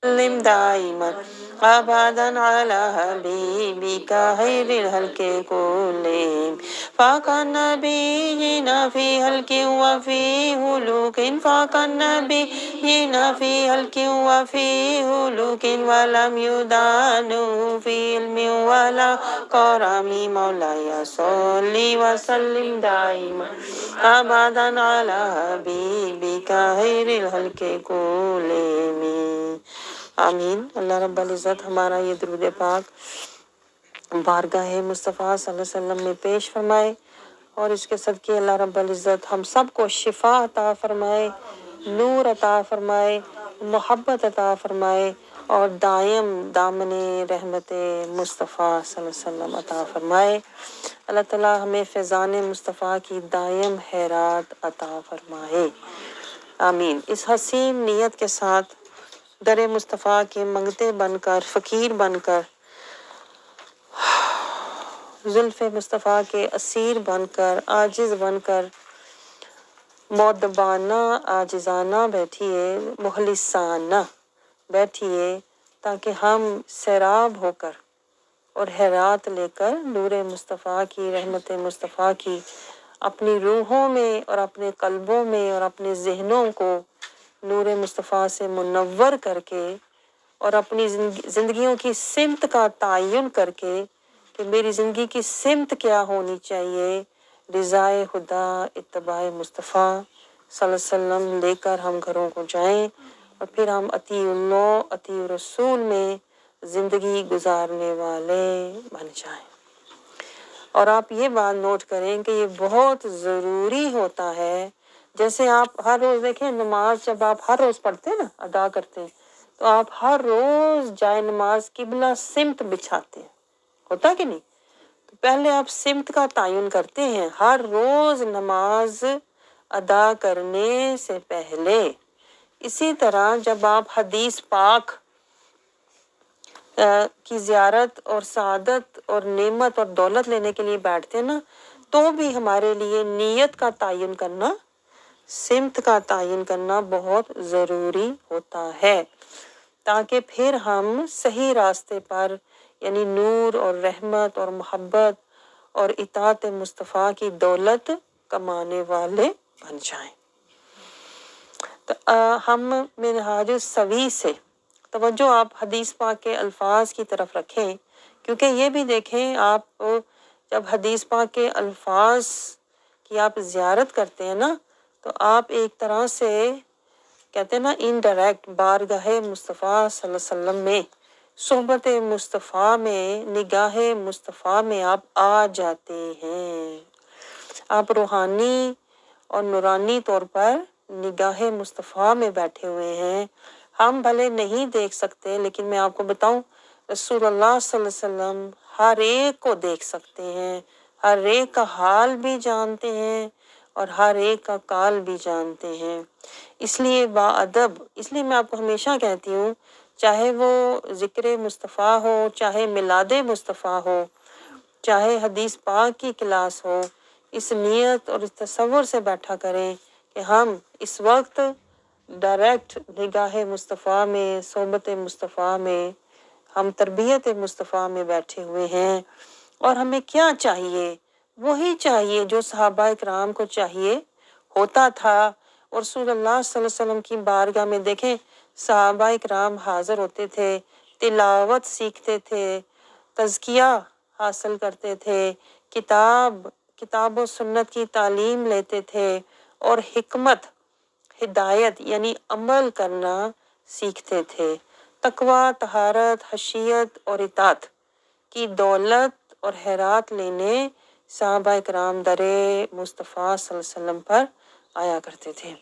وسلم دائما أبدا على حبيبك خير الخلق كلهم فاق النبيين في خلق وفي خلق فاق النبيين في خلق وفي خلق ولم يدانوا في علم ولا كرم مولاي صل وسلم دائما أبدا على حبيبك خير الخلق كلهم آمین۔ اللہ رب العزت ہمارا یہ درود پاک بارگاہ مصطفیٰ صلی اللہ علیہ وسلم میں پیش فرمائے اور اس کے صدقے اللہ رب العزت ہم سب کو شفا عطا فرمائے، نور عطا فرمائے، محبت عطا فرمائے اور دائم دامن رحمت مصطفیٰ صلی اللہ علیہ وسلم عطا فرمائے۔ اللہ تعالیٰ ہمیں فیضان مصطفیٰ کی دائم خیرات عطا فرمائے، آمین۔ اس حسین نیت کے ساتھ در مصطفیٰ کے منگتے بن کر، فقیر بن کر، زلف مصطفیٰ کے اسیر بن کر، عاجز بن کر، مؤدبانہ عاجزانہ بیٹھیے، مخلصانہ بیٹھیے تاکہ ہم سیراب ہو کر اور خیرات لے کر نور مصطفیٰ کی، رحمت مصطفیٰ کی اپنی روحوں میں اور اپنے قلبوں میں اور اپنے ذہنوں کو نور مصطفیٰ سے منور کر کے اور اپنی زندگیوں کی سمت کا تعین کر کے کہ میری زندگی کی سمت کیا ہونی چاہیے، رضائے خدا، اتباع مصطفیٰ صلی اللہ علیہ وسلم لے کر ہم گھروں کو جائیں اور پھر ہم اطیع اللہ اطیع رسول میں زندگی گزارنے والے بن جائیں۔ اور آپ یہ بات نوٹ کریں کہ یہ بہت ضروری ہوتا ہے، جیسے آپ ہر روز دیکھیں نماز جب آپ ہر روز پڑھتے ہیں نا، ادا کرتے ہیں، تو آپ ہر روز جائے نماز قبلہ سمت بچھاتے ہیں، ہوتا کہ نہیں؟ تو پہلے آپ سمت کا تعین کرتے ہیں ہر روز نماز ادا کرنے سے پہلے۔ اسی طرح جب آپ حدیث پاک کی زیارت اور سعادت اور نعمت اور دولت لینے کے لیے بیٹھتے ہیں نا، تو بھی ہمارے لیے نیت کا تعین کرنا، سمت کا تعین کرنا بہت ضروری ہوتا ہے تاکہ پھر ہم صحیح راستے پر یعنی نور اور رحمت اور محبت اور اطاعت مصطفیٰ کی دولت کمانے والے بن جائیں۔ تو ہم منہاج السوی سے توجہ آپ حدیث پاک کے الفاظ کی طرف رکھیں، کیونکہ یہ بھی دیکھیں آپ جب حدیث پاک کے الفاظ کی آپ زیارت کرتے ہیں نا، تو آپ ایک طرح سے کہتے ہیں نا انڈائریکٹ بارگاہ مصطفیٰ صلی اللہ علیہ وسلم میں، صحبت مصطفیٰ میں، نگاہ مصطفیٰ میں آپ آ جاتے ہیں۔ آپ روحانی اور نورانی طور پر نگاہ مصطفیٰ میں بیٹھے ہوئے ہیں۔ ہم بھلے نہیں دیکھ سکتے، لیکن میں آپ کو بتاؤں رسول اللہ صلی اللہ علیہ وسلم ہر ایک کو دیکھ سکتے ہیں، ہر ایک کا حال بھی جانتے ہیں اور ہر ایک کا کال بھی جانتے ہیں۔ اس لیے باادب، اس لیے میں آپ کو ہمیشہ کہتی ہوں، چاہے وہ ذکر مصطفیٰ ہو، چاہے میلاد مصطفیٰ ہو، چاہے حدیث پاک کی کلاس ہو، اس نیت اور اس تصور سے بیٹھا کریں کہ ہم اس وقت ڈائریکٹ نگاہ مصطفیٰ میں، صحبت مصطفیٰ میں، ہم تربیت مصطفیٰ میں بیٹھے ہوئے ہیں اور ہمیں کیا چاہیے؟ وہی چاہیے جو صحابہ اکرام کو چاہیے ہوتا تھا۔ اور رسول اللہ صلی اللہ علیہ وسلم کی بارگاہ میں دیکھیں صحابہ اکرام حاضر ہوتے تھے، تلاوت سیکھتے تھے، تزکیہ حاصل کرتے تھے، کتاب و سنت کی تعلیم لیتے تھے اور حکمت، ہدایت یعنی عمل کرنا سیکھتے تھے۔ تقویٰ، طہارت، خشیت اور اطاعت کی دولت اور خیرات لینے صحابہ اکرام در مصطفیٰ صلی اللہ علیہ وسلم پر آیا کرتے تھے۔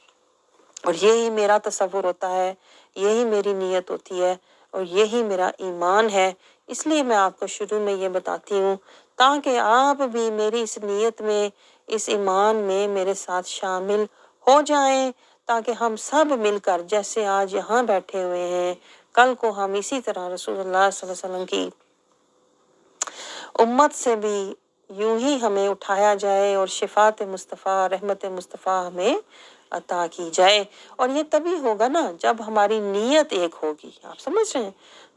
اور یہی میرا تصور ہوتا ہے، یہی میری نیت ہوتی ہے اور یہی میرا ایمان ہے۔ اس لیے میں آپ کو شروع میں یہ بتاتی ہوں تاکہ آپ بھی میری اس نیت میں، اس ایمان میں میرے ساتھ شامل ہو جائیں، تاکہ ہم سب مل کر جیسے آج یہاں بیٹھے ہوئے ہیں، کل کو ہم اسی طرح رسول اللہ صلی اللہ علیہ وسلم کی امت سے بھی یوں ہی ہمیں اٹھایا جائے اور شفاعت مصطفیٰ، رحمت مصطفیٰ ہمیں عطا کی جائے۔ اور یہ تبھی ہوگا نا جب ہماری نیت ایک ہوگی، آپ سمجھ رہے ہیں؟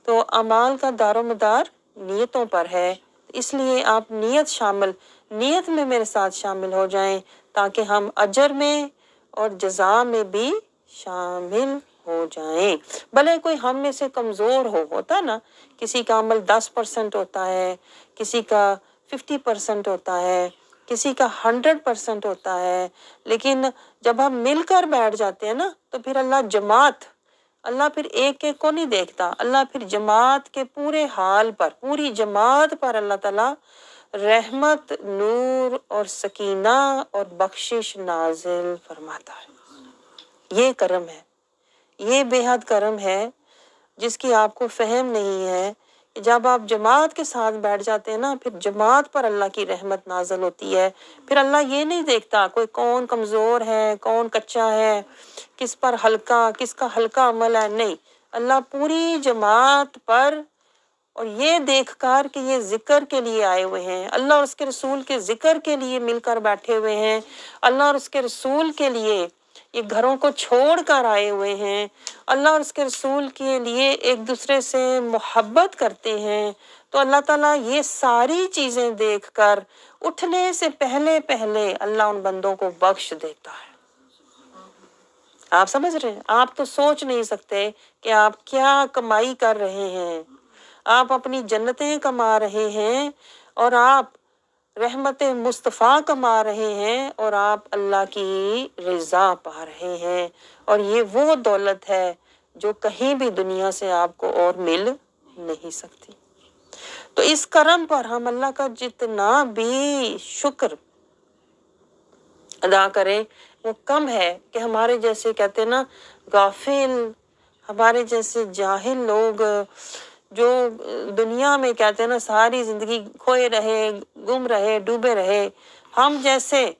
تو اعمال کا دار و مدار نیتوں پر ہے، اس لیے آپ نیت میں میرے ساتھ شامل ہو جائیں تاکہ ہم اجر میں اور جزا میں بھی شامل ہو جائیں۔ بھلے کوئی ہم میں سے کمزور ہوتا نا، کسی کا عمل 10% ہوتا ہے، کسی کا 50% ہوتا ہے، کسی کا 100% ہوتا ہے، لیکن جب ہم مل کر بیٹھ جاتے ہیں نا تو پھر اللہ پھر ایک ایک کو نہیں دیکھتا، اللہ پھر جماعت کے پورے حال پر، پوری جماعت پر اللہ تعالیٰ رحمت، نور اور سکینہ اور بخشش نازل فرماتا ہے۔ یہ کرم ہے، یہ بے حد کرم ہے جس کی آپ کو فہم نہیں ہے کہ جب آپ جماعت کے ساتھ بیٹھ جاتے ہیں نا پھر جماعت پر اللہ کی رحمت نازل ہوتی ہے۔ پھر اللہ یہ نہیں دیکھتا کوئی کون کمزور ہے، کون کچا ہے، کس پر کس کا ہلکا عمل ہے، نہیں، اللہ پوری جماعت پر، اور یہ دیکھ کر کہ یہ ذکر کے لیے آئے ہوئے ہیں، اللہ اور اس کے رسول کے ذکر کے لیے مل کر بیٹھے ہوئے ہیں، اللہ اور اس کے رسول کے لیے یہ گھروں کو چھوڑ کر آئے ہوئے ہیں، اللہ اور اس کے رسول کے لیے ایک دوسرے سے محبت کرتے ہیں، تو اللہ تعالیٰ یہ ساری چیزیں دیکھ کر اٹھنے سے پہلے اللہ ان بندوں کو بخش دیتا ہے۔ آپ سمجھ رہے ہیں؟ آپ تو سوچ نہیں سکتے کہ آپ کیا کمائی کر رہے ہیں، آپ اپنی جنتیں کما رہے ہیں، اور آپ رحمت مصطفیٰ کما رہے ہیں، اور آپ اللہ کی رضا پا رہے ہیں، اور یہ وہ دولت ہے جو کہیں بھی دنیا سے آپ کو اور مل نہیں سکتی۔ تو اس کرم پر ہم اللہ کا جتنا بھی شکر ادا کریں وہ کم ہے، کہ ہمارے جیسے کہتے ہیں نا غافل، ہمارے جیسے جاہل لوگ جو دنیا میں کہتے ہیں نا ساری زندگی کھوئے رہے، گم رہے، ڈوبے رہے، ہم جیسے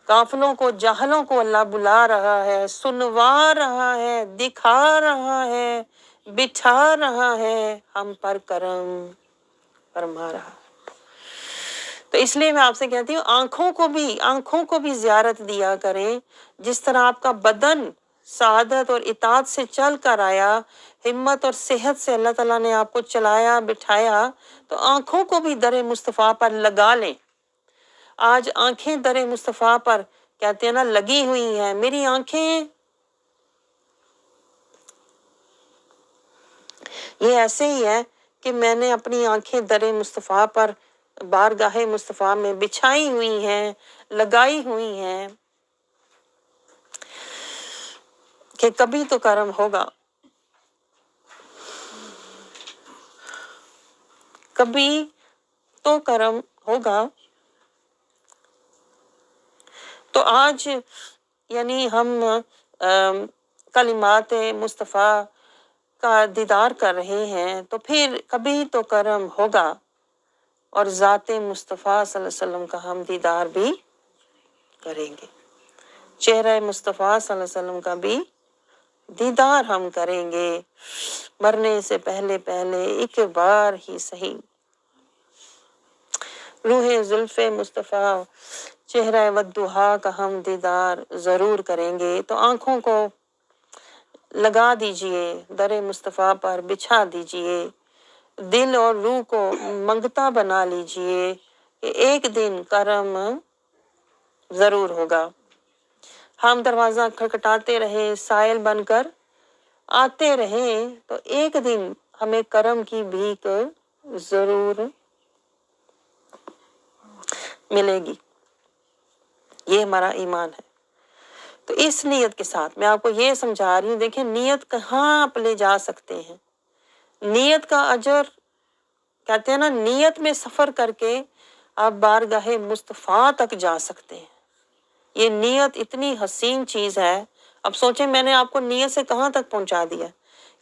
غافلوں کو، جاہلوں کو اللہ بلا رہا ہے، سنوا رہا ہے، دکھا رہا ہے، بٹھا رہا ہے، ہم پر کرم فرما رہا ہے۔ تو اس لیے میں آپ سے کہتی ہوں آنکھوں کو بھی زیارت دیا کریں، جس طرح آپ کا بدن سعادت اور اطاعت سے چل کر آیا، ہمت اور صحت سے اللہ تعالیٰ نے آپ کو چلایا بٹھایا، تو آنکھوں کو بھی در مصطفیٰ پر لگا لیں۔ آج آنکھیں در مصطفیٰ پر کہتے ہیں نا لگی ہوئی ہیں، میری آنکھیں یہ ایسے ہی ہے کہ میں نے اپنی آنکھیں در مصطفیٰ پر بارگاہ مصطفیٰ میں بچھائی ہوئی ہیں، لگائی ہوئی ہیں، کہ کبھی تو کرم ہوگا، کبھی تو کرم ہوگا۔ تو آج یعنی ہم کلمات مصطفیٰ کا دیدار کر رہے ہیں، تو پھر کبھی تو کرم ہوگا، اور ذات مصطفیٰ صلی اللہ علیہ وسلم کا ہم دیدار بھی کریں گے، چہرہ مصطفیٰ صلی اللہ علیہ وسلم کا بھی دیدار ہم کریں گے، مرنے سے پہلے ایک بار ہی صحیح روح زلف مصطفیٰ چہرہ والضحیٰ کا ہم دیدار ضرور کریں گے۔ تو آنکھوں کو لگا دیجئے، در مصطفیٰ پر بچھا دیجئے، دل اور روح کو منگتا بنا لیجئے کہ ایک دن کرم ضرور ہوگا۔ ہم دروازہ کھٹکھٹاتے رہیں، سائل بن کر آتے رہیں، تو ایک دن ہمیں کرم کی بھیک ضرور ملے گی، یہ ہمارا ایمان ہے۔ تو اس نیت کے ساتھ میں آپ کو یہ سمجھا رہی ہوں، دیکھیں نیت کہاں آپ لے جا سکتے ہیں، نیت کا اجر کہتے ہیں نا نیت میں سفر کر کے آپ بارگاہ مصطفیٰ تک جا سکتے ہیں۔ یہ نیت اتنی حسین چیز ہے، اب سوچیں میں نے آپ کو نیت سے کہاں تک پہنچا دیا۔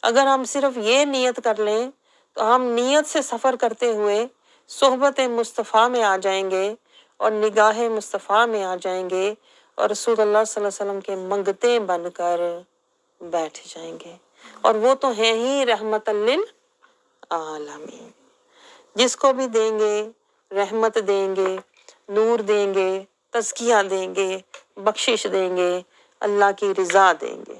اگر ہم صرف یہ نیت کر لیں تو ہم نیت سے سفر کرتے ہوئے صحبت مصطفیٰ میں آ جائیں گے، اور نگاہ مصطفیٰ میں آ جائیں گے، اور رسول اللہ صلی اللہ علیہ وسلم کے منگتے بن کر بیٹھ جائیں گے، اور وہ تو ہیں ہی رحمت للعالمین، جس کو بھی دیں گے رحمت دیں گے، نور دیں گے، تزکیہ دیں گے، بخشش دیں گے، اللہ کی رضا دیں گے۔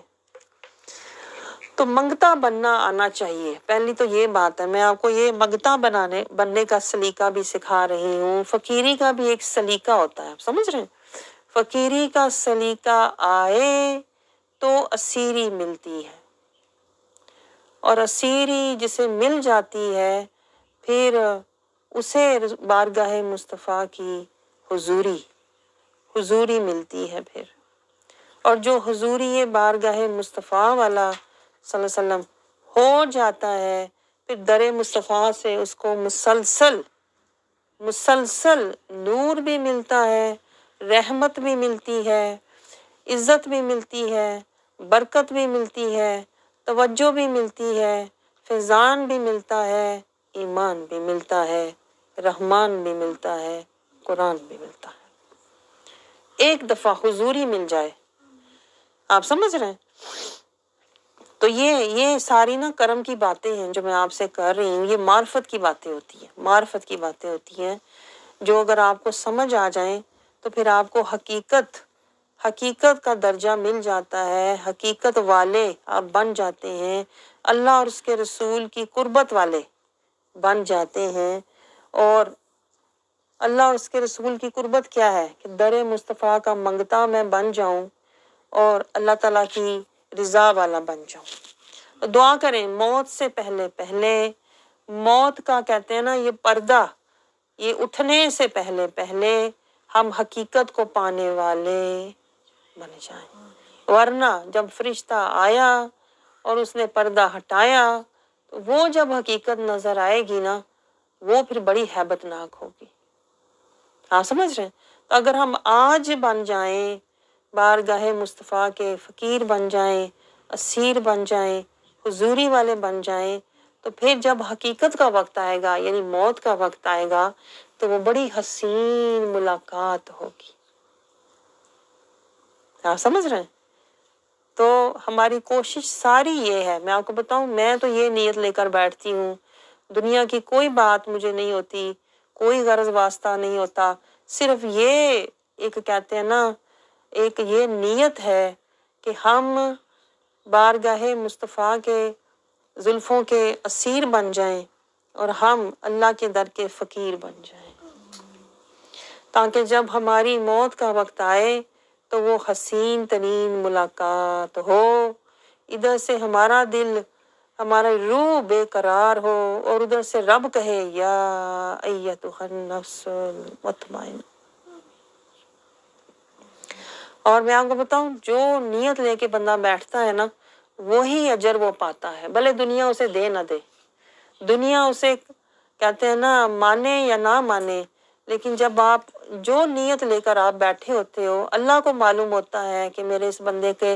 تو منگتا بننا آنا چاہیے، پہلی تو یہ بات ہے۔ میں آپ کو یہ منگتا بننے کا سلیقہ بھی سکھا رہی ہوں۔ فقیری کا بھی ایک سلیقہ ہوتا ہے، آپ سمجھ رہے ہیں؟ فقیری کا سلیقہ آئے تو اسیری ملتی ہے، اور اسیری جسے مل جاتی ہے پھر اسے بارگاہ مصطفیٰ کی حضوری ملتی ہے پھر، اور جو حضوری بارگاہ مصطفیٰ والا صلی اللہ علیہ وسلم ہو جاتا ہے، پھر در مصطفیٰ سے اس کو مسلسل نور بھی ملتا ہے، رحمت بھی ملتی ہے، عزت بھی ملتی ہے، برکت بھی ملتی ہے، توجہ بھی ملتی ہے، فیضان بھی ملتا ہے، ایمان بھی ملتا ہے، رحمان بھی ملتا ہے، قرآن بھی ملتا ہے۔ ایک دفعہ حضوری مل جائے، آپ سمجھ رہے ہیں؟ تو یہ ساری نا کرم کی باتیں ہیں جو میں آپ سے کر رہی ہوں، یہ معرفت کی باتیں ہوتی ہیں جو اگر آپ کو سمجھ آ جائیں تو پھر آپ کو حقیقت کا درجہ مل جاتا ہے، حقیقت والے آپ بن جاتے ہیں، اللہ اور اس کے رسول کی قربت والے بن جاتے ہیں۔ اور اللہ اور اس کے رسول کی قربت کیا ہے کہ در مصطفیٰ کا منگتا میں بن جاؤں اور اللہ تعالیٰ کی رضا والا بن جاؤں۔ دعا کریں موت سے پہلے موت کا کہتے ہیں نا یہ پردہ، یہ اٹھنے سے پہلے ہم حقیقت کو پانے والے بن جائیں، ورنہ جب فرشتہ آیا اور اس نے پردہ ہٹایا تو وہ جب حقیقت نظر آئے گی نا وہ پھر بڑی ہیبت ناک ہوگی۔ آپ سمجھ رہے ہیں؟ تو اگر ہم آج بن جائیں بارگاہ مصطفیٰ کے فقیر بن جائیں، اسیر بن جائیں، حضوری والے بن جائیں، تو پھر جب حقیقت کا وقت آئے گا یعنی موت کا وقت آئے گا تو وہ بڑی حسین ملاقات ہوگی۔ آپ سمجھ رہے ہیں؟ تو ہماری کوشش ساری یہ ہے، میں آپ کو بتاؤں، میں تو یہ نیت لے کر بیٹھتی ہوں، دنیا کی کوئی بات مجھے نہیں ہوتی، کوئی غرض واسطہ نہیں ہوتا، صرف یہ ایک کہتے ہیں نا ایک یہ نیت ہے کہ ہم بارگاہ مصطفیٰ کے زلفوں کے اسیر بن جائیں اور ہم اللہ کے در کے فقیر بن جائیں، تاکہ جب ہماری موت کا وقت آئے تو وہ حسین ترین ملاقات ہو، ادھر سے ہمارا دل ہمارا روح بے قرار ہو اور ادھر سے رب کہے یا ایتھا النفس المطمئنہ۔ اور میں آپ کو بتاؤں جو نیت لے کے بندہ بیٹھتا ہے نا وہی اجر وہ پاتا ہے، بھلے دنیا اسے دے نہ دے، دنیا اسے کہتے ہیں نا مانے یا نہ مانے، لیکن جب آپ جو نیت لے کر آپ بیٹھے ہوتے ہو اللہ کو معلوم ہوتا ہے کہ میرے اس بندے کے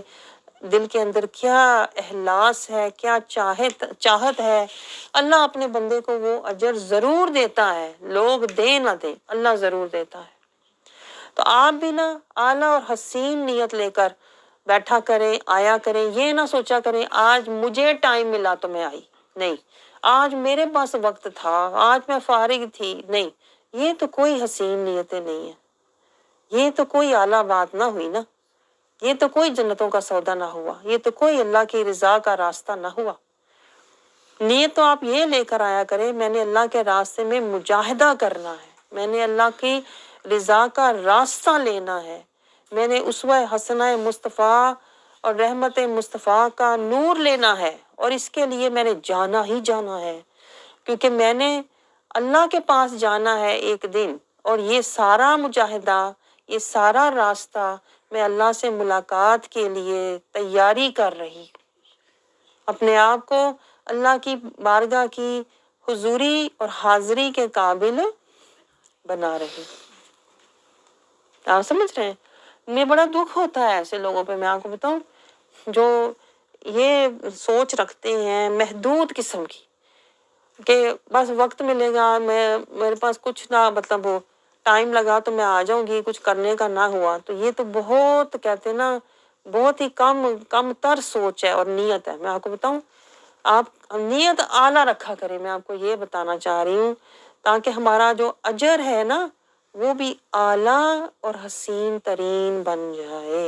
دل کے اندر کیا احلاس ہے، کیا چاہت ہے، اللہ اپنے بندے کو وہ اجر ضرور دیتا ہے، لوگ دے نہ دیں اللہ ضرور دیتا ہے۔ تو آپ بھی نا اعلیٰ اور حسین نیت لے کر بیٹھا کریں، آیا کریں، یہ نہ سوچا کریں آج مجھے ٹائم ملا تو میں آئی، نہیں، آج میرے پاس وقت تھا، آج میں فارغ تھی، نہیں، یہ تو کوئی حسین نیتیں نہیں ہیں، یہ تو کوئی اعلیٰ بات نہ ہوئی نا، یہ تو کوئی جنتوں کا سودا نہ ہوا، یہ تو کوئی اللہ کی رضا کا راستہ نہ ہوا۔ نیت تو آپ یہ لے کر آیا کریں میں نے اللہ کے راستے میں مجاہدہ کرنا ہے، میں نے اللہ کی رضا کا راستہ لینا ہے، میں نے اسوہ حسنہ مصطفیٰ اور رحمت مصطفیٰ کا نور لینا ہے، اور اس کے لیے میں نے جانا ہی جانا ہے، کیونکہ میں نے اللہ کے پاس جانا ہے ایک دن، اور یہ سارا مجاہدہ، یہ سارا راستہ میں اللہ سے ملاقات کے لیے تیاری کر رہی، اپنے آپ کو اللہ کی بارگاہ کی حضوری اور حاضری کے قابل بنا رہی۔ آپ سمجھ رہے ہیں؟ مجھے بڑا دکھ ہوتا ہے ایسے لوگوں پہ، میں آپ کو بتاؤں جو یہ سوچ رکھتے ہیں محدود قسم کی کہ بس وقت ملے گا، میرے پاس کچھ نہ مطلب وہ ٹائم لگا تو میں آ جاؤں گی، کچھ کرنے کا نہ ہوا تو، یہ تو بہت کہتے ہیں نا بہت ہی کم تر سوچ ہے اور نیت ہے۔ میں آپ کو بتاؤں آپ نیت اعلیٰ رکھا کریں، میں آپ کو یہ بتانا چاہ رہی ہوں، تاکہ ہمارا جو اجر ہے نا وہ بھی اعلیٰ اور حسین ترین بن جائے۔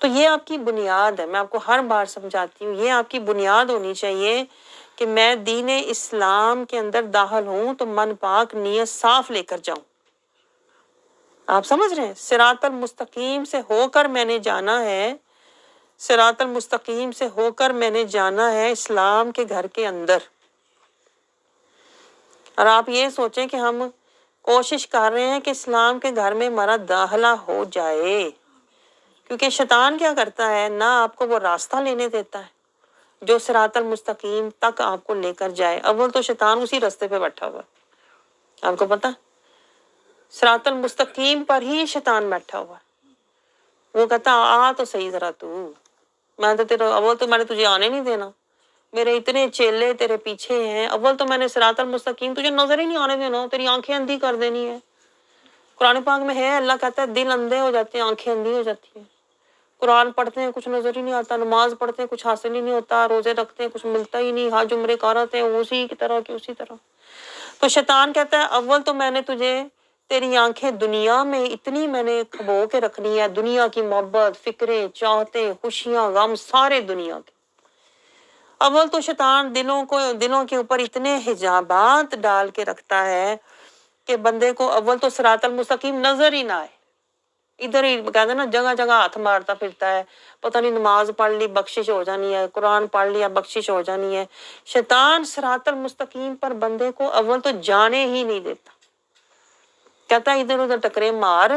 تو یہ آپ کی بنیاد ہے، میں آپ کو ہر بار سمجھاتی ہوں، یہ آپ کی بنیاد ہونی چاہیے کہ میں دین اسلام کے اندر داخل ہوں تو من پاک نیت صاف لے کر جاؤں۔ آپ سمجھ رہے ہیں؟ صراط المستقیم سے ہو کر میں نے جانا ہے، صراط المستقیم سے ہو کر میں نے جانا ہے اسلام کے گھر کے اندر۔ اور آپ یہ سوچیں کہ ہم کوشش کر رہے ہیں کہ اسلام کے گھر میں ہمارا داخلہ ہو جائے، کیونکہ شیطان کیا کرتا ہے، نہ آپ کو وہ راستہ لینے دیتا ہے جو صراط المستقیم تک آپ کو لے کر جائے۔ اول تو شیطان اسی راستے پہ بیٹھا ہوا ہے، آپ کو پتا، صراط المستقیم پر ہی شیطان بیٹھا ہوا ہے۔ وہ کہتا آ تو صحیح ذرا تو، میں تو تیرا اول تو میں نے تجھے آنے نہیں دینا، میرے اتنے چیلے تیرے پیچھے ہیں، اول تو میں نے صراط المستقیم تجھے نظر ہی نہیں آنے دینا، تیری آنکھیں اندھی کر دینی ہے۔ قرآن پاک میں ہے، اللہ کہتا ہے دل اندھے ہو جاتے ہیں، آنکھیں اندھی ہو جاتی ہیں۔ قرآن پڑھتے ہیں کچھ نظر ہی نہیں آتا، نماز پڑھتے ہیں کچھ حاصل ہی نہیں ہوتا، روزے رکھتے ہیں کچھ ملتا ہی نہیں، حج عمرے کرتے ہیں اسی کی طرح کی اسی طرح۔ تو شیطان کہتا ہے اول تو میں نے تجھے، تیری آنکھیں دنیا میں اتنی میں نے کھبو کے رکھنی ہے، دنیا کی محبت، فکریں، چاہتے، خوشیاں، غم، سارے دنیا کے۔ اول تو شیطان دلوں کے اوپر اتنے حجابات ڈال کے رکھتا ہے کہ بندے کو اول تو صراط المستقیم نظر ہی نہ آئے، ادھر ہی کہتے ہیں نا جگہ جگہ ہاتھ مارتا پھرتا ہے، پتہ نہیں نماز پڑھ لی بخشش ہو جانی ہے، قرآن پڑھ لیا بخشش ہو جانی ہے۔ شیطان صراط المستقیم پر بندے کو اول تو جانے ہی نہیں دیتا، کہتا ہے ادھر ادھر ٹکرے مار،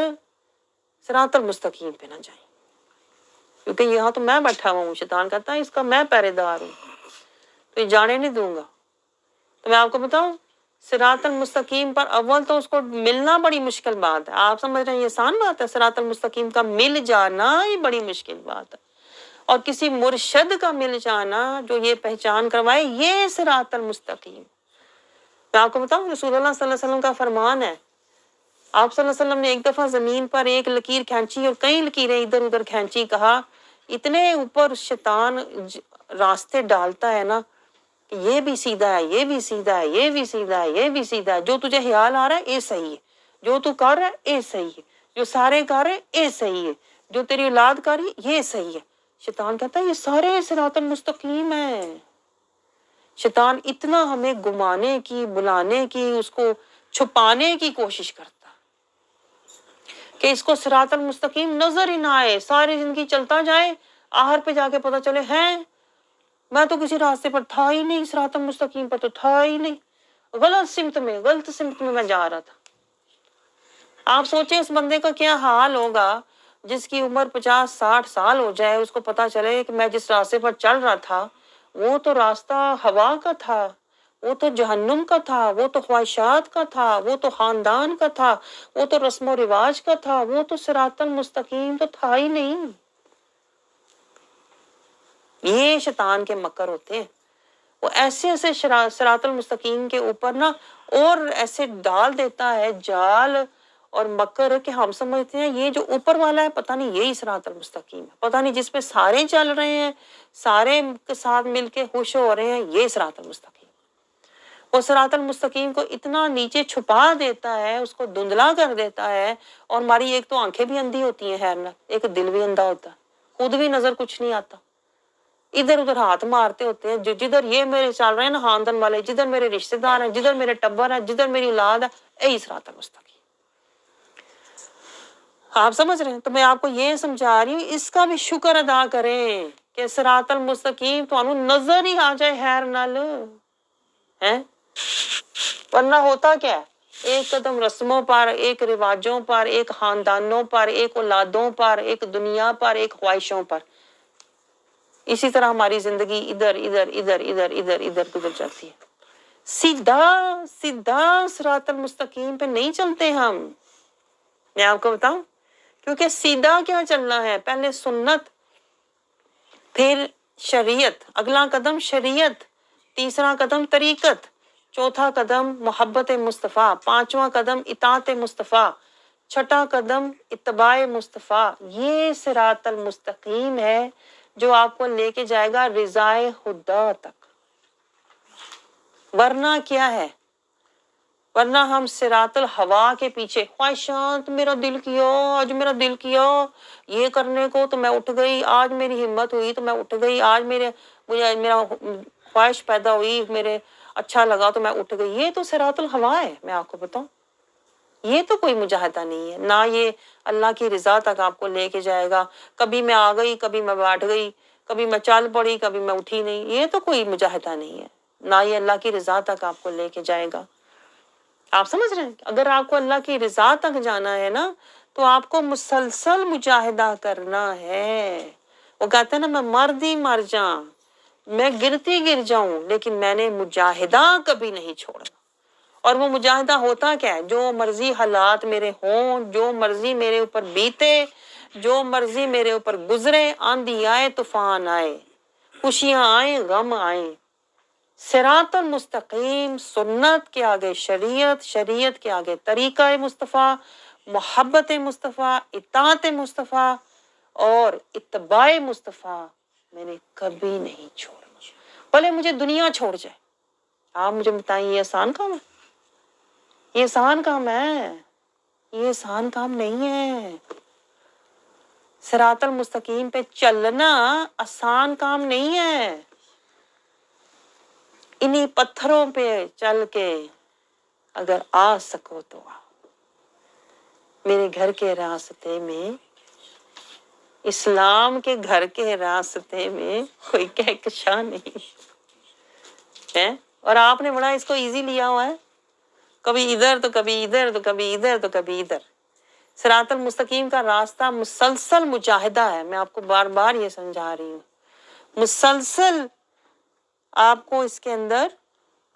صراط المستقیم پہ نہ جائیں، کیونکہ یہاں تو میں بیٹھا ہوا ہوں۔ شیطان کہتا ہے اس کا میں پہرے دار ہوں، تو یہ جانے نہیں دوں گا۔ تو میں آپ کو بتاؤں، صراط المستقیم پر اول تو اس کو ملنا بڑی مشکل بات ہے۔ آپ سمجھ رہے ہیں یہ آسان بات ہے؟ صراط المستقیم کا مل جانا ہی بڑی مشکل بات ہے، اور کسی مرشد کا مل جانا جو یہ پہچان کروائے، یہ صراط المستقیم۔ میں آپ کو بتاؤں، رسول اللہ صلی اللہ علیہ وسلم کا فرمان ہے، آپ صلی اللہ علیہ وسلم نے ایک دفعہ زمین پر ایک لکیر کھینچی اور کئی لکیریں ادھر ادھر کھینچی، کہا اتنے اوپر شیطان راستے ڈالتا ہے نا، کہ یہ بھی سیدھا ہے، یہ بھی سیدھا ہے، یہ بھی سیدھا ہے، یہ بھی سیدھا ہے، جو تجھے خیال آ رہا ہے یہ صحیح ہے، جو تو کر رہا ہے یہ صحیح ہے، جو سارے کر رہے ہیں یہ صحیح ہے، جو تیری اولاد کر رہی ہے یہ صحیح ہے۔ شیطان کہتا ہے یہ سارے صراط المستقیم ہیں۔ شیطان اتنا ہمیں گمانے کی، بلانے کی، اس کو چھپانے کی کوشش کرتا کہ اس کو صراط المستقیم نظر ہی نہ آئے، ساری زندگی چلتا جائے، آخر پہ جا کے پتہ چلے ہیں میں تو کسی راستے پر تھا ہی نہیں، صراط المستقیم پر تو تھا ہی نہیں، غلط سمت میں جا رہا تھا۔ آپ سوچیں اس بندے کا کیا حال ہوگا جس کی عمر 50-60 سال ہو جائے، اس کو پتا چلے کہ میں جس راستے پر چل رہا تھا وہ تو راستہ ہوا کا تھا، وہ تو جہنم کا تھا، وہ تو خواہشات کا تھا، وہ تو خاندان کا تھا، وہ تو رسم و رواج کا تھا، وہ تو صراط المستقیم تو تھا ہی نہیں۔ یہ شیطان کے مکر ہوتے ہیں، وہ ایسے ایسے صراط المستقیم کے اوپر نا اور ایسے ڈال دیتا ہے جال اور مکر کہ ہم سمجھتے ہیں یہ جو اوپر والا ہے پتہ نہیں یہی صراط المستقیم ہے، پتہ نہیں جس پہ سارے چل رہے ہیں، سارے کے ساتھ مل کے خوش ہو رہے ہیں، یہ صراط المستقیم۔ وہ صراط المستقیم کو اتنا نیچے چھپا دیتا ہے، اس کو دھندلا کر دیتا ہے، اور ہماری ایک تو آنکھیں بھی اندھی ہوتی ہیں، خیر نہ ایک دل بھی اندھا ہوتا ہے، خود بھی نظر کچھ نہیں آتا، ادھر ادھر ہاتھ مارتے ہوتے ہیں، جو جدھر یہ میرے چل رہے ہیں نا خاندان والے، جدھر میرے رشتہ دار ہیں، جدھر میرے ٹبر ہے، جدھر میری اولاد ہے، یہی صراط المستقیم۔ آپ سمجھ رہے ہیں؟ تو میں آپ کو یہ سمجھا رہی ہوں، اس کا بھی شکر ادا کریں کہ صراط المستقیم تو نظر ہی آ جائے خیر نال ہے، ورنہ ہوتا کیا ہے، ایک قدم رسموں پر، ایک رواجوں پر، ایک خاندانوں پر، ایک اولادوں پر، ایک دنیا پر، ایک خواہشوں پر، اسی طرح ہماری زندگی ادھر ادھر ادھر ادھر ادھر ادھر گزر جاتی ہے۔ سیدھا صراط المستقیم پہ نہیں چلتے ہم، میں آپ کو بتاؤں، کیونکہ سیدھا کیا چلنا ہے، پہلے سنت، پھر شریعت، اگلا قدم شریعت، تیسرا قدم طریقت، چوتھا قدم محبت مصطفیٰ، پانچواں قدم اطاعت مصطفیٰ، چھٹا قدم اتباع مصطفیٰ۔ یہ صراط المستقیم ہے جو آپ کو لے کے جائے گا رضائے خدا تک۔ ورنہ کیا ہے، ورنہ ہم صراط الہوا کے پیچھے خواہشات، میرا دل کیا، آج میرا دل کیا یہ کرنے کو تو میں اٹھ گئی، آج میری ہمت ہوئی تو میں اٹھ گئی، آج مجھے میرا خواہش پیدا ہوئی، میرے اچھا لگا تو میں اٹھ گئی. یہ تو صراط الہوا ہے. میں آپ کو بتاؤں یہ تو کوئی مجاہدہ نہیں ہے، نہ یہ اللہ کی رضا تک آپ کو لے کے جائے گا. کبھی میں آ گئی، کبھی میں بیٹھ گئی، کبھی میں چل پڑی، کبھی میں اٹھی نہیں. یہ تو کوئی مجاہدہ نہیں ہے، نہ یہ اللہ کی رضا تک آپ کو لے کے جائے گا. آپ سمجھ رہے ہیں؟ اگر آپ کو اللہ کی رضا تک جانا ہے نا تو آپ کو مسلسل مجاہدہ کرنا ہے. وہ کہتے ہیں نا میں مردی مر جاؤں، میں گرتی گر جاؤں، لیکن میں نے مجاہدہ کبھی نہیں چھوڑنا. اور وہ مجاہدہ ہوتا کیا ہے؟ جو مرضی حالات میرے ہوں، جو مرضی میرے اوپر بیتے، جو مرضی میرے اوپر گزرے، آندھی آئے طوفان آئے، خوشیاں آئیں غم آئیں، صراط المستقیم، سنت کے آگے شریعت، شریعت کے آگے طریقہ مصطفیٰ، محبت مصطفیٰ، اطاعت مصطفیٰ اور اتباع مصطفیٰ میں نے کبھی نہیں چھوڑا. بھلے مجھے دنیا چھوڑ جائے. آپ مجھے بتائیں یہ آسان کام ہے؟ یہ آسان کام ہے؟ یہ آسان کام نہیں ہے. صراط المستقیم پہ چلنا آسان کام نہیں ہے. انہی پتھروں پہ چل کے اگر آ سکو تو آ. میرے گھر کے راستے میں، اسلام کے گھر کے راستے میں کوئی کہکشاں نہیں ہے. اور آپ نے بڑا اس کو ایزی لیا ہوا ہے، کبھی ادھر تو کبھی ادھر تو کبھی ادھر تو کبھی ادھر. صراط المستقیم کا راستہ مسلسل مجاہدہ ہے. میں آپ کو بار بار یہ سمجھا رہی ہوں، مسلسل آپ کو اس کے اندر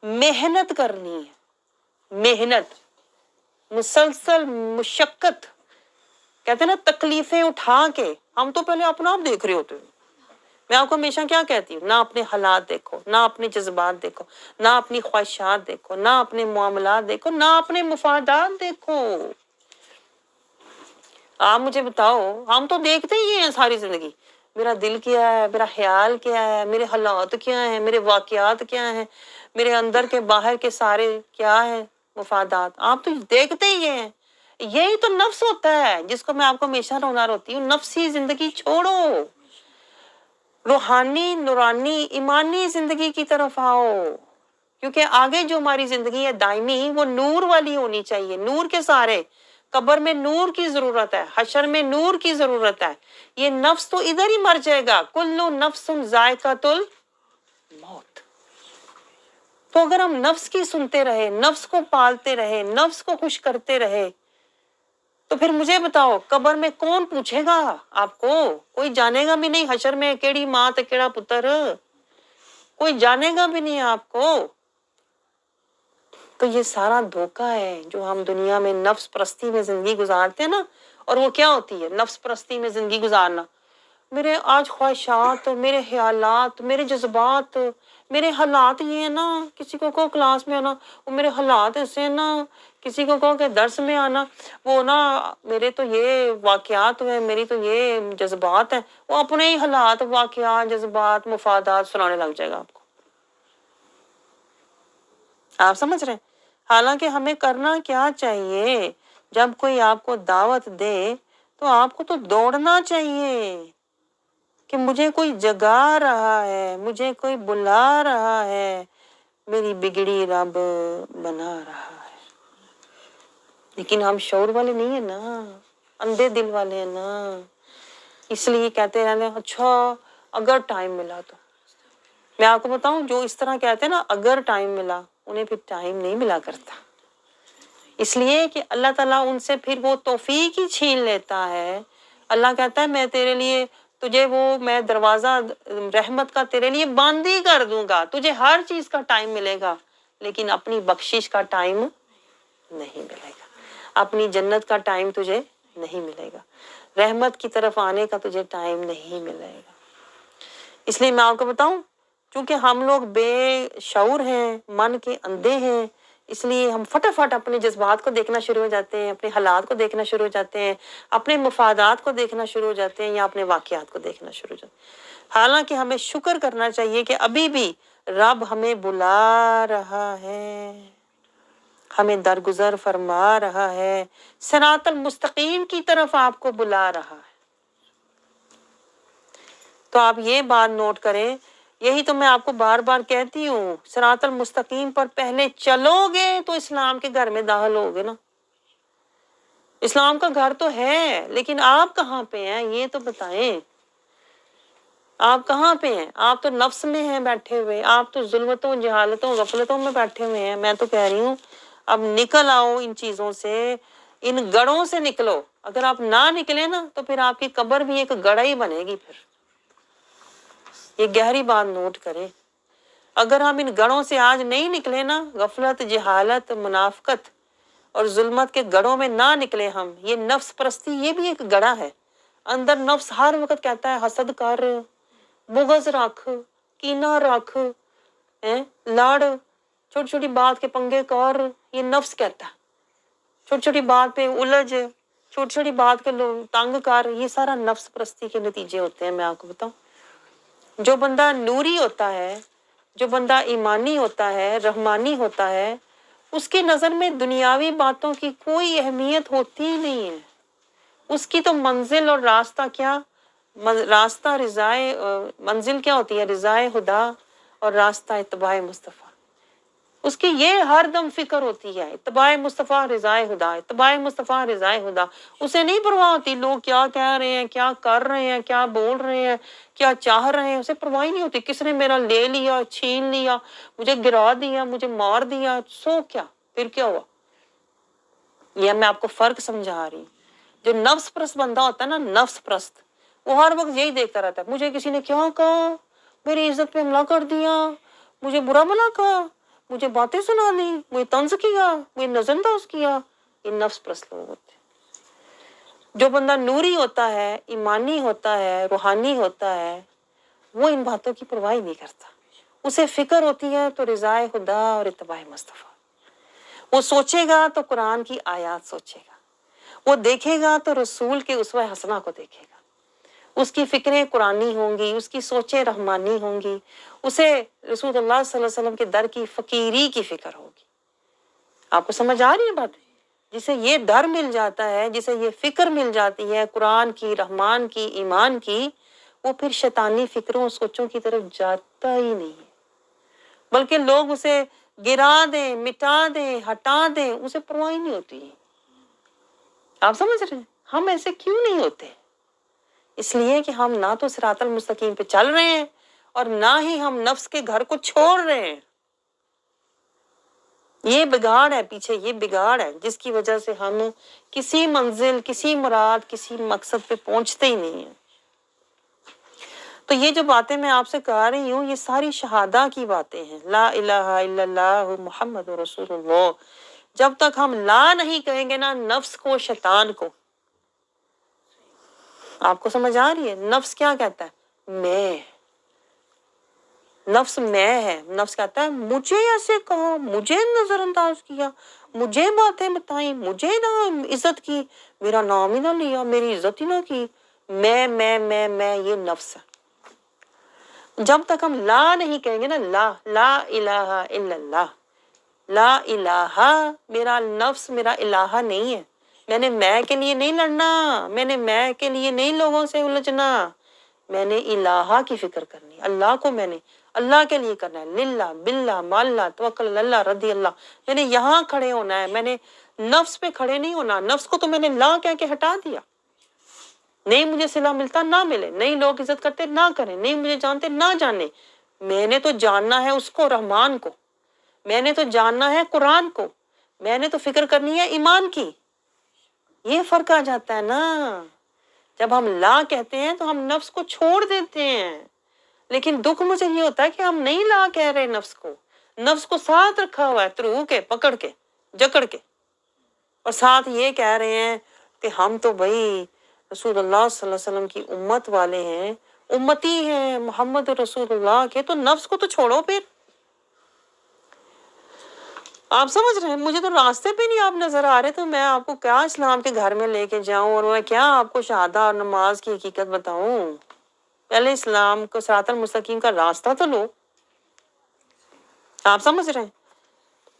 محنت کرنی ہے. محنت، مسلسل مشقت. کہتے ہیں نا تکلیفیں اٹھا کے. ہم تو پہلے اپنا آپ دیکھ رہے ہوتے ہیں. میں آپ کو ہمیشہ کیا کہتی ہوں، نہ اپنے حالات دیکھو، نہ اپنے جذبات دیکھو، نہ اپنی خواہشات دیکھو، نہ اپنے معاملات دیکھو، نہ اپنے مفادات دیکھو. آپ مجھے بتاؤ، ہم تو دیکھتے ہی ہیں ساری زندگی، میرا دل کیا ہے، میرا خیال کیا ہے، میرے حالات کیا ہیں، میرے واقعات کیا ہیں، میرے اندر کے باہر کے سارے کیا ہیں مفادات. آپ تو دیکھتے ہی ہیں. یہی تو نفس ہوتا ہے جس کو میں آپ کو ہمیشہ رونا روتی ہوں. نفسی زندگی چھوڑو، روحانی، نورانی، ایمانی زندگی کی طرف آؤ. کیونکہ آگے جو ہماری زندگی ہے دائمی، وہ نور والی ہونی چاہیے. نور کے سارے، قبر میں نور کی ضرورت ہے، حشر میں نور کی ضرورت ہے. یہ نفس تو ادھر ہی مر جائے گا. کل نفس ذائقۃ الموت. تو اگر ہم نفس کی سنتے رہے، نفس کو پالتے رہے، نفس کو خوش کرتے رہے، تو پھر مجھے بتاؤ قبر میں کون پوچھے گا آپ کو؟ کوئی جانے گا بھی نہیں. حشر میں کیڑی ماں تے کیڑا پتر، کوئی جانے گا بھی نہیں آپ کو. تو یہ سارا دھوکہ ہے جو ہم دنیا میں نفس پرستی میں زندگی گزارتے ہیں نا. اور وہ کیا ہوتی ہے نفس پرستی میں زندگی گزارنا؟ میرے آج خواہشات، میرے خیالات، میرے جذبات، میرے حالات یہ ہیں نا. کسی کو کلاس میں آنا، وہ میرے حالات ایسے ہیں نا. کسی کو کہ درس میں آنا، وہ نا میرے تو یہ واقعات ہوئے، میری تو یہ جذبات ہیں. وہ اپنے ہی حالات، واقعات، جذبات، مفادات سنانے لگ جائے گا آپ کو. آپ سمجھ رہے ہیں؟ حالانکہ ہمیں کرنا کیا چاہیے؟ جب کوئی آپ کو دعوت دے تو آپ کو تو دوڑنا چاہیے کہ مجھے کوئی جگا رہا ہے، مجھے کوئی بلا رہا ہے، میری بگڑی رب بنا رہا ہے. لیکن ہم شعور والے نہیں ہیں نا، اندھے دل والے ہیں نا. اس لیے کہتے رہتے ہیں اچھا اگر ٹائم ملا تو. میں آپ کو بتاؤں جو اس طرح کہتے ہیں نا اگر ٹائم ملا، انہیں پھر ٹائم نہیں ملا کرتا. اس لیے کہ اللہ تعالیٰ ان سے پھر وہ توفیق ہی چھین لیتا ہے. اللہ کہتا ہے میں تیرے لیے تجھے میں دروازہ رحمت کا تیرے لیے بند ہی کر دوں گا. تجھے ہر چیز کا ٹائم ملے گا لیکن اپنی بخشش کا ٹائم نہیں ملے گا. اپنی جنت کا ٹائم تجھے نہیں ملے گا. رحمت کی طرف آنے کا تجھے ٹائم نہیں ملے گا. اس لیے میں آپ کو بتاؤں چونکہ ہم لوگ بے شعور ہیں، من کے اندھے ہیں، اس لیے ہم فٹافٹ اپنے جذبات کو دیکھنا شروع ہو جاتے ہیں، اپنے حالات کو دیکھنا شروع ہو جاتے ہیں، اپنے مفادات کو دیکھنا شروع ہو جاتے ہیں یا اپنے واقعات کو دیکھنا شروع ہو جاتے ہیں. حالانکہ ہمیں شکر کرنا چاہیے کہ ابھی بھی رب ہمیں بلا رہا ہے. ہمیں درگزر فرما رہا ہے، صراط المستقیم کی طرف آپ کو بلا رہا ہے۔ تو آپ یہ بات نوٹ کریں، یہی تو میں آپ کو بار بار کہتی ہوں، صراط المستقیم پر پہلے چلو گے تو اسلام کے گھر میں داخل ہوگے نا۔ اسلام کا گھر تو ہے، لیکن آپ کہاں پہ ہیں یہ تو بتائیں۔ آپ کہاں پہ ہیں؟ آپ تو نفس میں ہیں بیٹھے ہوئے، آپ تو ظلمتوں، جہالتوں، غفلتوں میں بیٹھے ہوئے ہیں۔ میں تو کہہ رہی ہوں اب نکل آؤ ان چیزوں سے، ان گڑھوں سے نکلو۔ اگر آپ نہ نکلے نا تو پھر آپ کی قبر بھی ایک گڑھا ہی بنے گی۔ پھر یہ گہری بات نوٹ کریں، اگر ہم ان گڑھوں سے آج نہیں نکلے نا، غفلت، جہالت، منافقت اور ظلمت کے گڑھوں میں نہ نکلے ہم، یہ نفس پرستی یہ بھی ایک گڑھا ہے۔ اندر نفس ہر وقت کہتا ہے حسد کر، بغض رکھ، کینہ رکھ، لڑ، چھوٹی چھوٹی بات کے پنگے کر، یہ نفس کہتا ہے۔ چھوٹی چھوٹی بات پہ الجھ، چھوٹی چھوٹی بات کے تنگ کر، یہ سارا نفس پرستی کے نتیجے ہوتے ہیں۔ میں آپ کو بتاؤں، جو بندہ نوری ہوتا ہے، جو بندہ ایمانی ہوتا ہے، رحمانی ہوتا ہے، اس کی نظر میں دنیاوی باتوں کی کوئی اہمیت ہوتی ہی نہیں ہے۔ اس کی تو منزل اور راستہ کیا، راستہ رضائے، منزل کیا ہوتی ہے؟ رضائے خدا اور راستہ اتباع مصطفیٰ۔ اس کی یہ ہر دم فکر ہوتی ہے، اتباع مصطفیٰ رضائے خدا، اتباع مصطفیٰ رضائے خدا۔ اسے نہیں پرواہ ہوتی لوگ کیا کہہ رہے ہیں، کیا کر رہے ہیں، کیا بول رہے ہیں، کیا چاہ رہے ہیں، اسے پرواہ نہیں ہوتی۔ کس نے میرا لے لیا، چھین لیا، مجھے گرا دیا، مجھے مار دیا، سو کیا، پھر کیا ہوا؟ یہ میں آپ کو فرق سمجھا رہی ہوں۔ جو نفس پرست بندہ ہوتا ہے نا، نفس پرست، وہ ہر وقت یہی دیکھتا رہتا ہے، مجھے کسی نے کیا کہا، میری عزت پہ حملہ کر دیا، مجھے برا بھلا کہا، مجھے باتیں سنا دی، مجھے طنز کیا، مجھے نظر انداز کیا۔ یہ نفس پرست لوگ ہوتے ہیں۔ جو بندہ نوری ہوتا ہے، ایمانی ہوتا ہے، روحانی ہوتا ہے، وہ ان باتوں کی پرواہ نہیں کرتا۔ اسے فکر ہوتی ہے تو رضائے خدا اور اتباع مصطفیٰ۔ وہ سوچے گا تو قرآن کی آیات سوچے گا، وہ دیکھے گا تو رسول کے اسوہ حسنہ کو دیکھے گا۔ اس کی فکریں قرآنی ہوں گی، اس کی سوچیں رحمانی ہوں گی، اسے رسول اللہ صلی اللہ علیہ وسلم کے در کی فقیری کی فکر ہوگی۔ آپ کو سمجھ آ رہی ہے بات؟ جسے یہ در مل جاتا ہے، جسے یہ فکر مل جاتی ہے قرآن کی، رحمان کی، ایمان کی، وہ پھر شیطانی فکروں اور سوچوں کی طرف جاتا ہی نہیں ہے، بلکہ لوگ اسے گرا دیں، مٹا دیں، ہٹا دیں، اسے پرواہ ہی نہیں ہوتی۔ آپ سمجھ رہے ہیں ہم ایسے کیوں نہیں ہوتے؟ اس لیے کہ ہم نہ تو صراط المستقیم پہ چل رہے ہیں اور نہ ہی ہم نفس کے گھر کو چھوڑ رہے ہیں۔ یہ بگاڑ ہے پیچھے، یہ بگاڑ ہے جس کی وجہ سے ہم کسی منزل، کسی مراد، کسی مقصد پہ پہنچتے ہی نہیں ہیں۔ تو یہ جو باتیں میں آپ سے کہا رہی ہوں، یہ ساری شہادہ کی باتیں ہیں۔ لا الہ الا اللہ محمد رسول اللہ۔ جب تک ہم لا نہیں کہیں گے نا نفس کو، شیطان کو، آپ کو سمجھ آ رہی ہے؟ نفس کیا کہتا ہے؟ میں، نفس میں ہے۔ نفس کہتا ہے مجھے ایسے کہا، مجھے نظر انداز کیا، مجھے باتیں بتائیں، مجھے نہ عزت کی، میرا نام ہی نہ لیا، میری عزت ہی نہ کی۔ میں یہ نفس ہے۔ جب تک ہم لا نہیں کہیں گے نا، لا الہ الا اللہ، لا الہ، میرا نفس میرا الہ نہیں ہے۔ میں نے میں کے لیے نہیں لڑنا، میں نے میں کے لیے نہیں لوگوں سے الجھنا، میں نے الہ کی فکر کرنی، اللہ کو میں نے اللہ کے لیے کرنا ہے، للہ باللہ ماللہ توکل علی اللہ رضی اللہ۔ میں نے یہاں کھڑے ہونا ہے، میں نے نفس پہ کھڑے نہیں ہونا۔ نفس کو تو میں نے لا کہہ کے ہٹا دیا۔ نہیں مجھے صلہ ملتا نہ ملے، نہیں لوگ عزت کرتے نہ کریں، نہیں مجھے جانتے نہ جانے، میں نے تو جاننا ہے اس کو، رحمان کو، میں نے تو جاننا ہے قرآن کو، میں نے تو فکر کرنی ہے ایمان کی۔ یہ فرق آ جاتا ہے نا۔ جب ہم لا کہتے ہیں تو ہم نفس کو چھوڑ دیتے ہیں، لیکن دکھ مجھے یہ ہوتا ہے کہ ہم نہیں لا کہہ رہے نفس کو، نفس کو ساتھ رکھا ہوا ہے، ترو کے، پکڑ کے، جکڑ کے، اور ساتھ یہ کہہ رہے ہیں کہ ہم تو بھائی رسول اللہ صلی اللہ علیہ وسلم کی امت والے ہیں، امتی ہیں محمد رسول اللہ کے، تو نفس کو تو چھوڑو پھر۔ آپ سمجھ رہے ہیں؟ مجھے تو راستے پہ نہیں آپ نظر آ رہے، تو میں آپ کو کیا اسلام کے گھر میں لے کے جاؤں اور میں کیا آپ کو شہادہ اور نماز کی حقیقت بتاؤں؟ پہلے اسلام کو، صراط المستقیم کا راستہ تو لو۔ آپ سمجھ رہے ہیں؟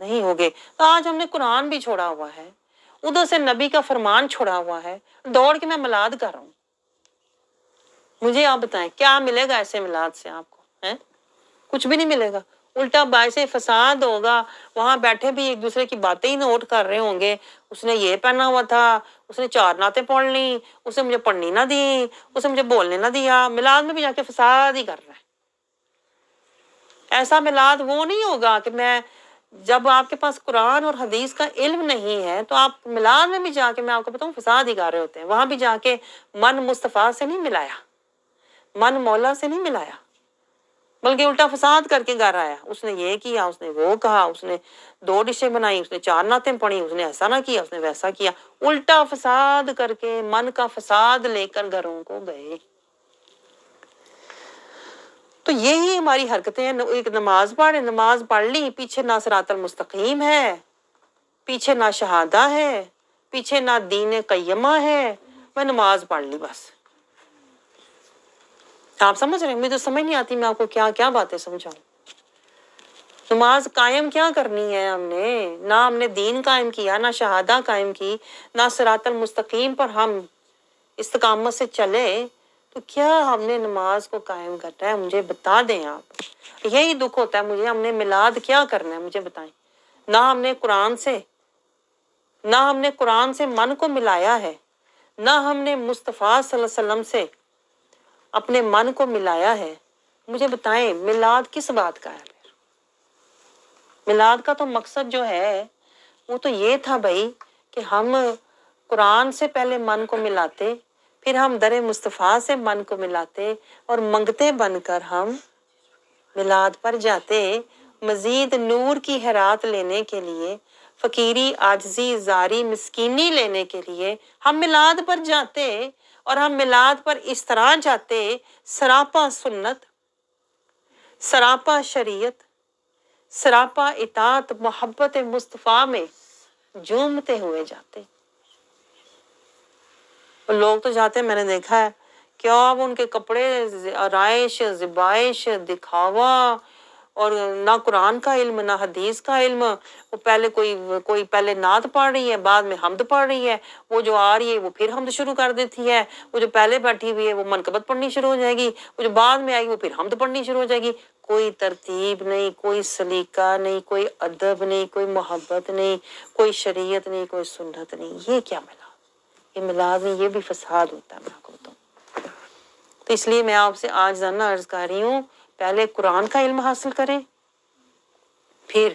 نہیں ہوگے. تو آج ہم نے قرآن بھی چھوڑا ہوا ہے, ادھر سے نبی کا فرمان چھوڑا ہوا ہے, دوڑ کے میں میلاد کر رہا ہوں. مجھے آپ بتائیں کیا ملے گا ایسے میلاد سے آپ کو؟ ہیں کچھ بھی نہیں ملے گا, الٹا باعث فساد ہوگا. وہاں بیٹھے بھی ایک دوسرے کی باتیں ہی نوٹ کر رہے ہوں گے, اس نے یہ پہنا ہوا تھا, اس نے 4 نعتیں پڑھ لی, اس نے مجھے پڑھنی نہ دی, اس نے مجھے بولنے نہ دیا. میلاد میں بھی جا کے فساد ہی کر رہا ہے. ایسا میلاد وہ نہیں ہوگا کہ میں, جب آپ کے پاس قرآن اور حدیث کا علم نہیں ہے تو آپ میلاد میں بھی جا کے, میں آپ کو بتاؤں, فساد ہی کر رہے ہوتے ہیں. وہاں بھی جا کے من مصطفیٰ سے نہیں ملایا, من مولا سے نہیں ملایا, بلکہ الٹا فساد کر کے گھر آیا. اس نے یہ کیا, اس نے وہ کہا, اس نے 2 ڈشیں بنائی, اس نے 4 نعتیں پڑھی, اس نے ایسا نہ کیا, اس نے ویسا کیا. الٹا فساد کر کے من کا فساد لے کر گھروں کو گئے. تو یہی ہماری حرکتیں ہیں. ایک نماز پڑھے, نماز پڑھ لی, پیچھے نہ صراط المستقیم ہے, پیچھے نہ شہادہ ہے, پیچھے نہ دین قیمہ ہے, میں نماز پڑھ لی بس. آپ سمجھ رہے ہیں؟ مجھے تو سمجھ نہیں آتی میں آپ کو کیا کیا باتیں سمجھاؤں. نماز قائم کیا کرنی ہے ہم نے؟ نہ ہم نے دین قائم کیا, نہ شہادہ قائم کی, نہ صراط المستقیم پر ہم استقامت سے چلے, تو کیا ہم نے نماز کو قائم کرنا ہے؟ مجھے بتا دیں آپ. یہی دکھ ہوتا ہے مجھے, ہم نے میلاد کیا کرنا ہے مجھے بتائیں. نہ ہم نے قرآن سے من کو ملایا ہے, نہ ہم نے مصطفیٰ صلی اللہ علیہ وسلم سے اپنے من کو ملایا ہے. مجھے بتائیں میلاد کس بات کا ہے؟ میلاد کا تو مقصد جو ہے وہ تو یہ تھا بھائی کہ ہم قرآن سے پہلے من کو ملاتے, پھر ہم در مصطفیٰ سے من کو ملاتے, اور منگتے بن کر ہم میلاد پر جاتے. مزید نور کی خیرات لینے کے لیے, فقیری, عاجزی, زاری, مسکینی لینے کے لیے ہم میلاد پر جاتے. اور ہم میلاد پر اس طرح جاتے, سراپا سنت, سراپا شریعت, سراپا اطاعت, محبت مصطفیٰ میں جھومتے ہوئے جاتے. لوگ تو جاتے ہیں, میں نے دیکھا ہے, کیا وہ ان کے کپڑے, آرائش, زیبائش, دکھاوا, اور نہ قرآن کا علم نہ حدیث کا علم. وہ پہلے کوئی پہلے نعت پڑھ رہی ہے, بعد میں حمد پڑھ رہی ہے, وہ جو آ رہی ہے وہ پھر حمد شروع کر دیتی ہے, وہ جو پہلے بیٹھی ہوئی ہے وہ منقبت پڑھنی شروع ہو جائے گی, وہ جو بعد میں آئے گی وہ پھر حمد پڑھنی شروع ہو جائے گی. کوئی ترتیب نہیں, کوئی سلیقہ نہیں, کوئی ادب نہیں, کوئی محبت نہیں, کوئی شریعت نہیں, کوئی سنت نہیں. یہ کیا میلاد؟ یہ میلاد میں یہ بھی فساد ہوتا ہے, میں آپ کو بتاؤں. تو اس لیے میں آپ سے آج زنہ عرض کر رہی ہوں, پہلے قرآن کا علم حاصل کریں, پھر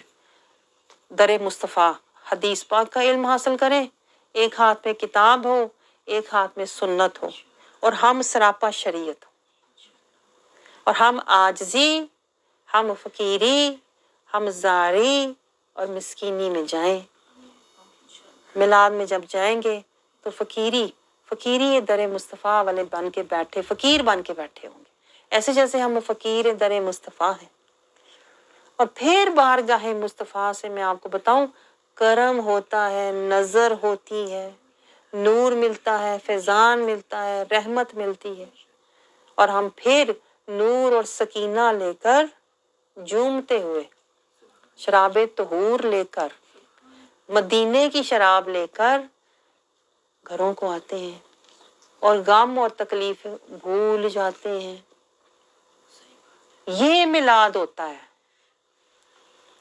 در مصطفیٰ حدیث پاک کا علم حاصل کریں. ایک ہاتھ میں کتاب ہو, ایک ہاتھ میں سنت ہو, اور ہم سراپا شریعت ہو, اور ہم عاجزی, ہم فقیری, ہم زاری اور مسکینی میں جائیں. میلاد میں جب جائیں گے تو فقیری در مصطفیٰ والے بن کے بیٹھے, فقیر بن کے بیٹھے ہوں گے, ایسے جیسے ہم فقیر در مصطفیٰ ہیں. اور پھر بارگاہ مصطفیٰ سے میں آپ کو بتاؤں, کرم ہوتا ہے, نظر ہوتی ہے, نور ملتا ہے, فیضان ملتا ہے, رحمت ملتی ہے, اور ہم پھر نور اور سکینہ لے کر جھومتے ہوئے, شراب طہور لے کر, مدینے کی شراب لے کر گھروں کو آتے ہیں, اور غم اور تکلیف بھول جاتے ہیں. یہ میلاد ہوتا ہے,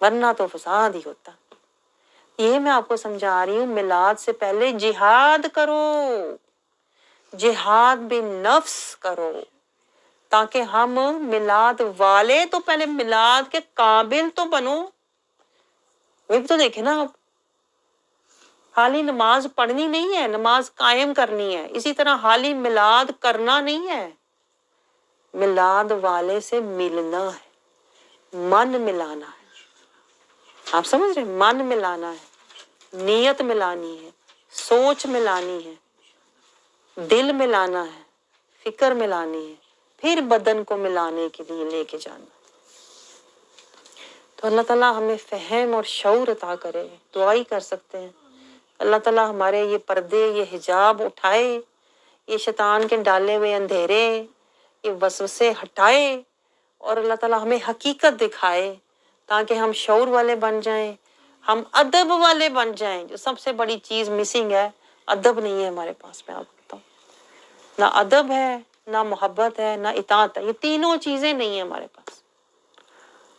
ورنہ تو فساد ہی ہوتا. یہ میں آپ کو سمجھا رہی ہوں, میلاد سے پہلے جہاد کرو, جہاد بالنفس کرو, تاکہ ہم میلاد والے تو پہلے میلاد کے قابل تو بنو. وہ بھی تو دیکھیں نا آپ, حالی نماز پڑھنی نہیں ہے, نماز قائم کرنی ہے. اسی طرح حالی میلاد کرنا نہیں ہے, میلاد والے سے ملنا ہے, من ملانا ہے. آپ سمجھ رہے ہیں؟ من ملانا ہے, نیت ملانی ہے, سوچ ملانی ہے, دل ملانا ہے, فکر ملانی ہے, پھر بدن کو ملانے کے لیے لے کے جانا. تو اللہ تعالیٰ ہمیں فہم اور شعور عطا کرے. دعا ہی کر سکتے ہیں, اللہ تعالیٰ ہمارے یہ پردے, یہ حجاب اٹھائے, یہ شیطان کے ڈالے ہوئے اندھیرے, یہ وسوسے ہٹائے, اور اللہ تعالیٰ ہمیں حقیقت دکھائے, تاکہ ہم شعور والے بن جائیں, ہم ادب والے بن جائیں. جو سب سے بڑی چیز مسنگ ہے، ادب نہیں ہے ہمارے پاس. میں آپ کو بتاؤں، نہ ادب ہے، نہ محبت ہے، نہ اطاعت ہے. یہ تینوں چیزیں نہیں ہیں ہمارے پاس.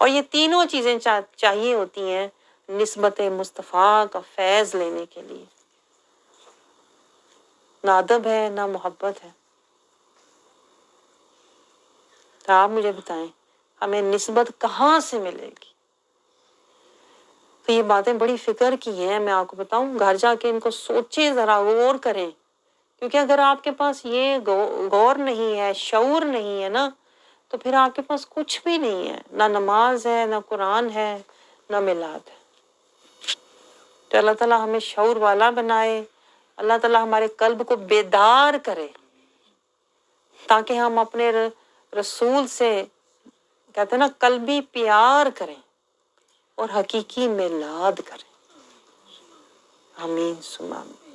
اور یہ تینوں چیزیں چاہیے ہوتی ہیں نسبت مصطفیٰ کا فیض لینے کے لیے. نہ ادب ہے، نہ محبت ہے. تو آپ مجھے بتائیں ہمیں نسبت کہاں سے ملے گی؟ تو یہ باتیں بڑی فکر کی ہیں. میں آپ کو بتاؤں، گھر جا کے ان کو سوچیں، ذرا غور کریں. کیونکہ اگر آپ کے پاس یہ غور نہیں ہے، شعور نہیں ہے نا، تو پھر آپ کے پاس کچھ بھی نہیں ہے. نہ نماز ہے، نہ قرآن ہے، نہ میلاد ہے. تو اللہ تعالیٰ ہمیں شعور والا بنائے. اللہ تعالیٰ ہمارے قلب کو بیدار کرے تاکہ ہم اپنے رسول سے کہتے ہیں نا قلبی پیار کریں اور حقیقی میلاد کریں. آمین ثم آمین.